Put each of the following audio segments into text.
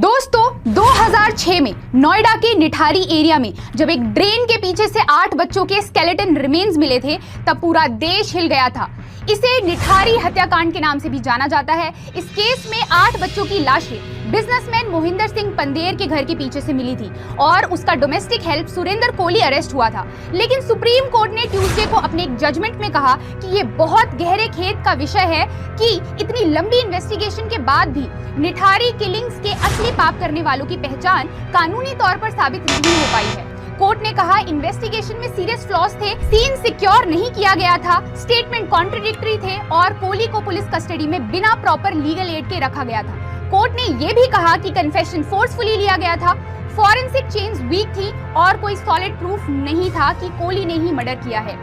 दोस्तों 2006 में नोएडा के निठारी एरिया में जब एक ड्रेन के पीछे से 8 बच्चों के स्केलेटन रिमेन्स मिले थे तब पूरा देश हिल गया था। इसे निठारी हत्याकांड के नाम से भी जाना जाता है। इस केस में 8 बच्चों की लाशें बिजनेसमैन मोहिंदर सिंह पंदेर के घर के पीछे से मिली थी और उसका domestic help Surendra Kohli arrest हुआ था। लेकिन सुप्रीम कोर्ट ने ट्यूसडे को अपने एक जजमेंट में कहा कि ये बहुत गहरे खेद का विषय है कि इतनी लंबी इन्वेस्टिगेशन के बाद भी निठारी किलिंग्स के असली पाप करने वालों की पहचान कानूनी तौर पर साबित नहीं हो पाई है। कोर्ट ने कहा इन्वेस्टिगेशन में सीरियस फ्लॉज थे, सीन सिक्योर नहीं किया गया था, स्टेटमेंट कॉन्ट्रडिक्टरी थे और कोहली को पुलिस कस्टडी में बिना प्रॉपर लीगल एड के रखा गया था। कोर्ट ने यह भी कहा कि कन्फेशन फोर्सफुली लिया गया था, फॉरेंसिक चेन्स वीक थी और कोई सॉलिड प्रूफ नहीं था कि कोहली ने ही मर्डर किया है।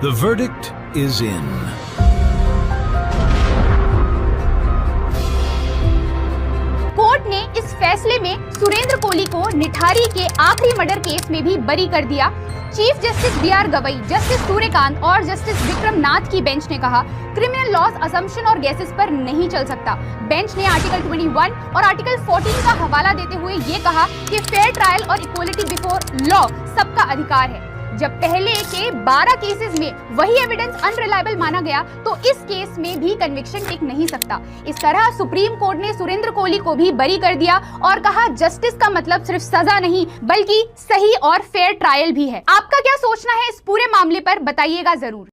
The verdict is in. Court ने इस फैसले में सुरेंद्र कोहली को निठारी के आखिरी मर्डर केस में भी बरी कर दिया। Chief justice B R. Gavai, justice Suryakant और जस्टिस विक्रम नाथ की बेंच ने कहा क्रिमिनल लॉज असम्पशन और गेसेस पर नहीं चल सकता। बेंच ने आर्टिकल 21 और आर्टिकल 14 का हवाला देते हुए ये कहा कि फेयर ट्रायल और इक्वलिटी बिफोर लॉ सबका अधिकार है। जब पहले के 12 केसेस में वही एविडेंस अनरिलायबल माना गया तो इस केस में भी कन्विक्शन टिक नहीं सकता। इस तरह सुप्रीम कोर्ट ने सुरेंद्र कोहली को भी बरी कर दिया और कहा जस्टिस का मतलब सिर्फ सजा नहीं बल्कि सही और फेयर ट्रायल भी है। आपका क्या सोचना है इस पूरे मामले पर, बताइएगा जरूर।